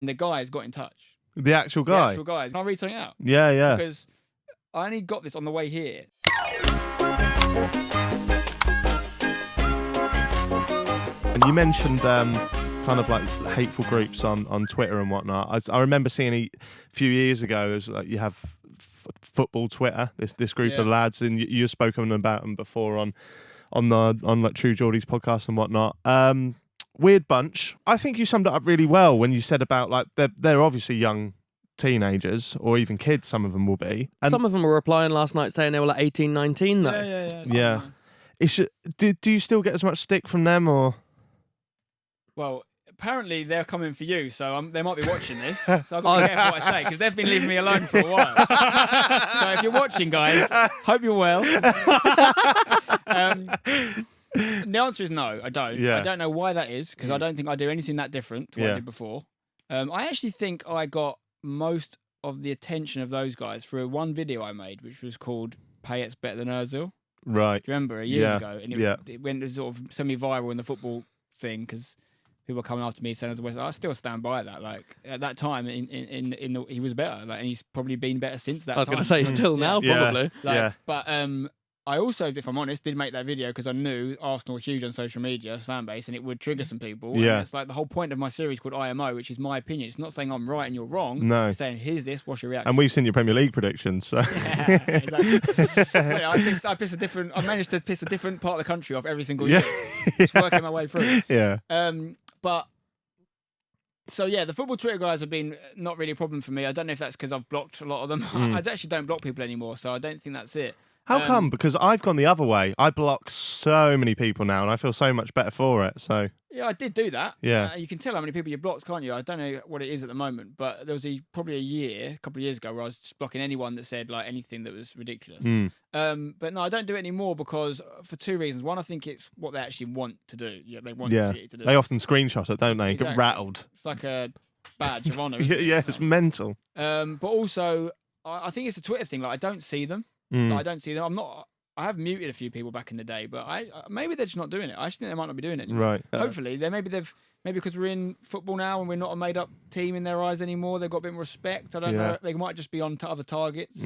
And the guys got in touch. The actual guy? The actual guys. Can I read something out? Yeah, yeah. Because I only got this on the way here. And you mentioned kind of like hateful groups on Twitter and whatnot. I remember seeing a few years ago, as like you have football Twitter, this group of lads, and you've spoken about them before on like True Geordie's podcast and whatnot. Weird bunch. I think you summed it up really well when you said about like they're obviously young teenagers or even kids. Some of them will be. And some of them were replying last night saying they were like 18, 19 though. Yeah. Do you still get as much stick from them or? Well, apparently they're coming for you, so they might be watching this. So I've got to be careful what I say, because they've been leaving me alone for a while. So if you're watching, guys, hope you're well. The answer is no, I don't. Yeah. I don't know why that is, because I don't think I do anything that different to what I did before. I actually think I got most of the attention of those guys through one video I made, which was called Pay It's Better Than Ozil. Right. Do you remember? Years ago. And it went sort of semi-viral in the football thing, because people were coming after me saying, I still stand by that. Like at that time, he was better, like, and he's probably been better since that. I was going to say still now, probably. But I also, if I'm honest, did make that video because I knew Arsenal were huge on social media, fan base, and it would trigger some people. Yeah, and it's like the whole point of my series called IMO, which is my opinion. It's not saying I'm right and you're wrong. No, it's saying here's this. What's your reaction? And we've seen your Premier League predictions. So. Yeah, exactly. I managed to piss a different part of the country off every single year. Just working my way through. Yeah. So yeah, the football Twitter guys have been not really a problem for me. I don't know if that's because I've blocked a lot of them. I actually don't block people anymore, so I don't think that's it. How come? Because I've gone the other way. I block so many people now, and I feel so much better for it. So yeah, I did do that. Yeah, you can tell how many people you blocked, can't you? I don't know what it is at the moment, but there was probably a couple of years ago, where I was just blocking anyone that said like anything that was ridiculous. But no, I don't do it anymore because for two reasons. One, I think it's what they actually want to do. Yeah, they want you to do. They often screenshot it, don't they? Exactly. Get rattled. It's like a badge of honour. It's mental. But also, I think it's a Twitter thing. Like I don't see them. Like, I don't see them. I have muted a few people back in the day, but maybe they're just not doing it. I actually think they might not be doing it anymore. Right. Hopefully, maybe because we're in football now and we're not a made-up team in their eyes anymore, they've got a bit more respect. I don't know. They might just be on to other targets.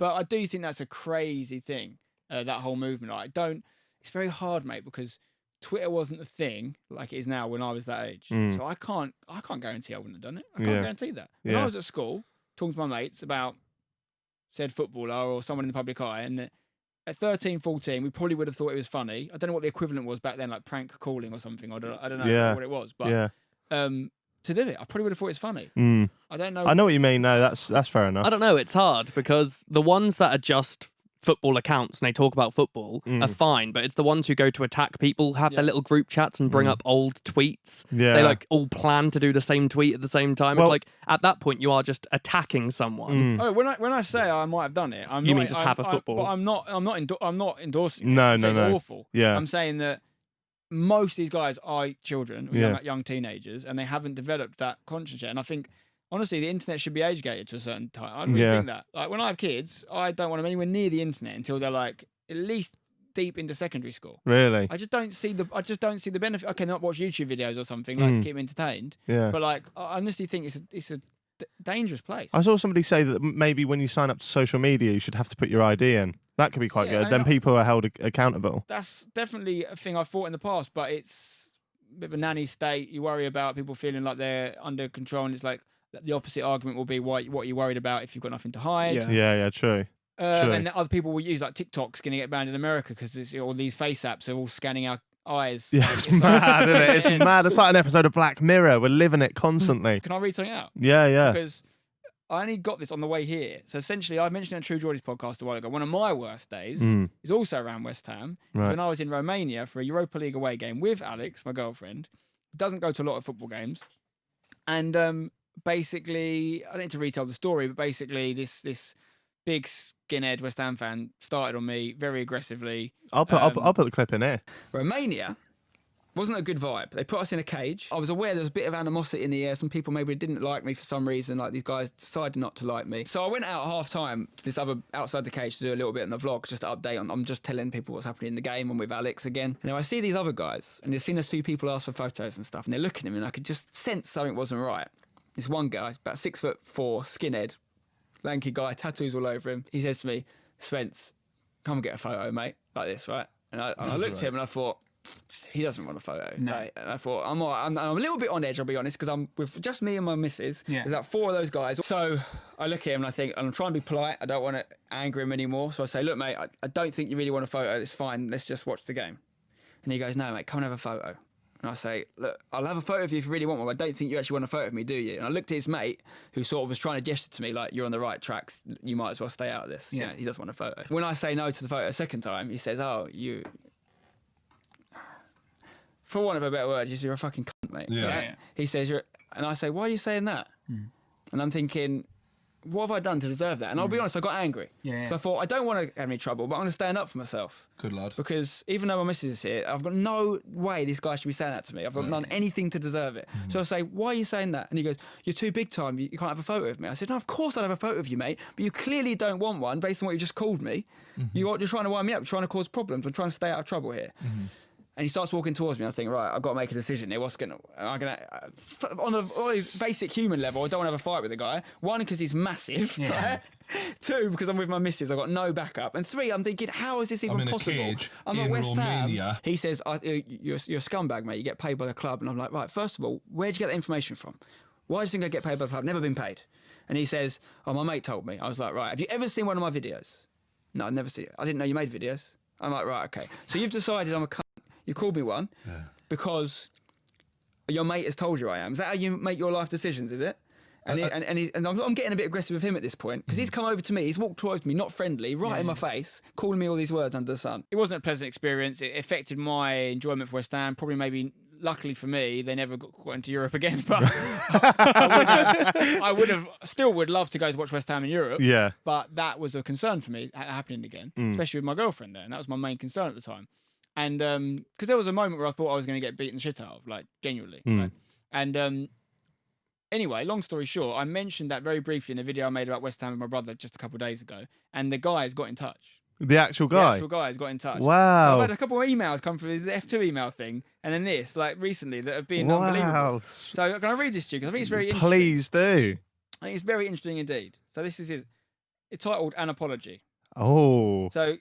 But I do think that's a crazy thing, that whole movement. It's very hard, mate, because Twitter wasn't the thing like it is now when I was that age. So I can't guarantee I wouldn't have done it. I can't guarantee that. When I was at school, talking to my mates about said footballer or someone in the public eye, and at 13, 14, we probably would have thought it was funny. I don't know what the equivalent was back then, like prank calling or something. I don't know what it was, but to do it, I probably would have thought it was funny. I don't know. I know what you mean. No, that's fair enough. I don't know. It's hard because the ones that are just football accounts and they talk about football are fine, but it's the ones who go to attack people, have their little group chats and bring up old tweets. Yeah. They like all plan to do the same tweet at the same time. Well, it's like at that point you are just attacking someone. Oh, when I say I might have done it, you mean just have a football? But I'm not endorsing. No, it. No. It's awful. Yeah. I'm saying that most of these guys are children, or young teenagers, and they haven't developed that conscience yet. And I think, honestly, the internet should be age gated to a certain time. I really think that. Like when I have kids, I don't want them anywhere near the internet until they're like at least deep into secondary school. Really? I just don't see the benefit. Okay, not watch YouTube videos or something like to keep them entertained. Yeah. But like, I honestly think it's a dangerous place. I saw somebody say that maybe when you sign up to social media, you should have to put your ID in. That could be quite good. Then people are held accountable. That's definitely a thing I've thought in the past, but it's a bit of a nanny state. You worry about people feeling like they're under control, and it's like the opposite argument will be what you're worried about if you've got nothing to hide. Yeah, true. And other people will use like TikTok's going to get banned in America because all these face apps are all scanning our eyes. Yeah, it's mad, isn't it? It's mad. It's like an episode of Black Mirror. We're living it constantly. Can I read something out? Yeah. Because I only got this on the way here. So essentially, I mentioned in True Geordie's podcast a while ago, one of my worst days is also around West Ham. Right. When I was in Romania for a Europa League away game with Alex, my girlfriend, who doesn't go to a lot of football games. And basically, I don't need to retell the story, but basically this big skinhead West Ham fan started on me very aggressively. I'll put the clip in here. Romania wasn't a good vibe. They put us in a cage. I was aware there was a bit of animosity in the air. Some people maybe didn't like me for some reason. Like these guys decided not to like me. So I went out at half time to this other outside the cage to do a little bit in the vlog, just to update on. I'm just telling people what's happening in the game. I'm with Alex again. And now I see these other guys, and they've seen a few people ask for photos and stuff, and they're looking at me, and I could just sense something wasn't right. this one guy, about 6'4", skinhead, lanky guy, tattoos all over him. He says to me, "Spence, come and get a photo, mate," like this, right? And I looked at him and I thought, he doesn't want a photo. No. Like, and I thought, I'm a little bit on edge, I'll be honest, because I'm with just me and my missus. Yeah. There's like 4 of those guys. So I look at him and I think, I'm trying to be polite. I don't want to anger him anymore. So I say, "Look, mate, I don't think you really want a photo. It's fine. Let's just watch the game." And he goes, "No, mate, come and have a photo." And I say, "Look, I'll have a photo of you if you really want one, but I don't think you actually want a photo of me, do you?" And I looked at his mate, who sort of was trying to gesture to me like, "You're on the right tracks. You might as well stay out of this." Yeah. You know, he doesn't want a photo. When I say no to the photo a second time, he says, "Oh, you..." For want of a better word, you're a fucking cunt, mate. Yeah. Right? Yeah. He says, and I say, "Why are you saying that?" And I'm thinking, what have I done to deserve that? And I'll be honest, I got angry. Yeah. So I thought, I don't want to have any trouble, but I'm going to stand up for myself. Good lad. Because even though my missus is here, I've got no way this guy should be saying that to me. I've not done anything to deserve it. So I say, "Why are you saying that?" And he goes, "You're too big time. You can't have a photo of me." I said, "No, of course I'd have a photo of you, mate. But you clearly don't want one based on what you just called me. You're trying to wind me up. You're trying to cause problems. I'm trying to stay out of trouble here." And he starts walking towards me. I think, right, I've got to make a decision here. On a basic human level, I don't want to have a fight with the guy. 1, because he's massive. Yeah. Right? 2, because I'm with my missus. I've got no backup. And 3, I'm thinking, how is this even in a possible? cage I'm at in West Ham. Romania. He says, you're a scumbag, mate. You get paid by the club. And I'm like, right, first of all, where'd you get that information from? Why do you think I get paid by the club? Never been paid. And he says, "Oh, my mate told me." I was like, right, have you ever seen one of my videos? No, I've never seen it. I didn't know you made videos. I'm like, right, okay. So you've decided I'm a cunt. You called me one because your mate has told you I am. Is that how you make your life decisions, is it? And I'm getting a bit aggressive with him at this point because he's come over to me. He's walked towards me, not friendly, right in my face, calling me all these words under the sun. It wasn't a pleasant experience. It affected my enjoyment for West Ham. Probably maybe... Luckily for me, they never got into Europe again. But I would love to go to watch West Ham in Europe. Yeah. But that was a concern for me happening again, especially with my girlfriend there, and that was my main concern at the time. And because there was a moment where I thought I was going to get beaten the shit out of, like genuinely. Right? And anyway, long story short, I mentioned that very briefly in a video I made about West Ham with my brother just a couple of days ago, and the guys got in touch. The actual guy? The actual guys got in touch. Wow. So I've had a couple of emails come through the F2 email thing, and then this, like recently, that have been unbelievable. So can I read this to you? Because I think it's very interesting. Please do. I think it's very interesting indeed. So this is it's titled An Apology. Oh. So,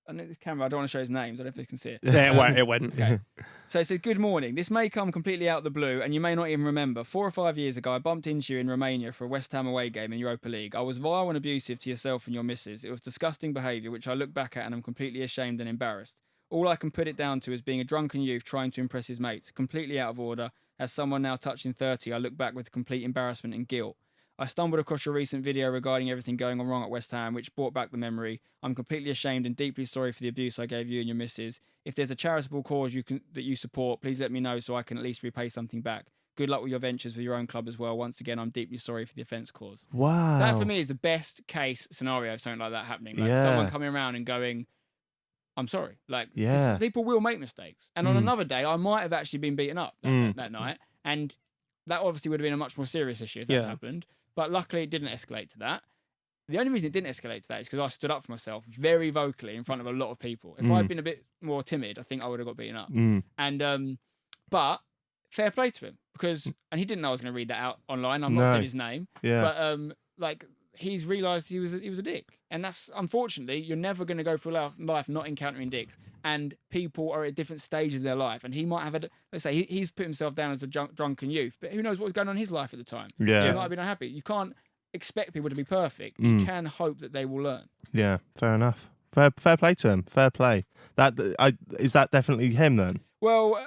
I know this camera, I don't want to show his names, I don't know if you can see it. Yeah, it went. Okay. So it says, "Good morning. This may come completely out of the blue, and you may not even remember. 4 or 5 years ago, I bumped into you in Romania for a West Ham away game in Europa League. I was vile and abusive to yourself and your missus. It was disgusting behaviour, which I look back at and I'm completely ashamed and embarrassed. All I can put it down to is being a drunken youth trying to impress his mates, completely out of order. As someone now touching 30, I look back with complete embarrassment and guilt. I stumbled across your recent video regarding everything going on wrong at West Ham, which brought back the memory. I'm completely ashamed and deeply sorry for the abuse I gave you and your missus. If there's a charitable cause that you support, please let me know so I can at least repay something back. Good luck with your ventures with your own club as well. Once again, I'm deeply sorry for the offence caused." Wow. That for me is the best case scenario of something like that happening. Like someone coming around and going, "I'm sorry." Like, 'cause people will make mistakes. And on another day, I might have actually been beaten up that night. And that obviously would have been a much more serious issue if that happened. But luckily, it didn't escalate to that. The only reason it didn't escalate to that is because I stood up for myself very vocally in front of a lot of people. If I'd been a bit more timid, I think I would have got beaten up. And but fair play to him and he didn't know I was going to read that out online. I'm not saying his name, but like he's realised he was a dick, and that's unfortunately you're never going to go through life not encountering dicks. And people are at different stages of their life, and he might have let's say he's put himself down as a drunken youth, but who knows what was going on in his life at the time? Yeah, he might have been unhappy. You can't expect people to be perfect. You can hope that they will learn. Yeah, fair enough. Fair play to him. Fair play. Is that definitely him then? Well,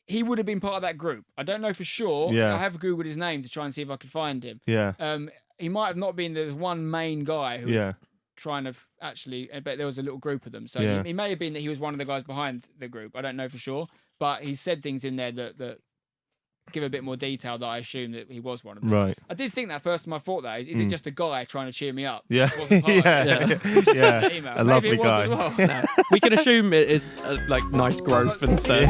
he would have been part of that group. I don't know for sure. Yeah. I have Googled his name to try and see if I could find him. Yeah. He might have not been the one main guy who was trying to actually, but there was a little group of them. So he may have been that he was one of the guys behind the group. I don't know for sure. But he said things in there that give a bit more detail that I assume that he was one of them. Right. I did think that first time I thought that. Is it just a guy trying to cheer me up? Yeah. It wasn't part of it. Yeah. A lovely Maybe it was guy. as well. We can assume it is like nice growth and stuff.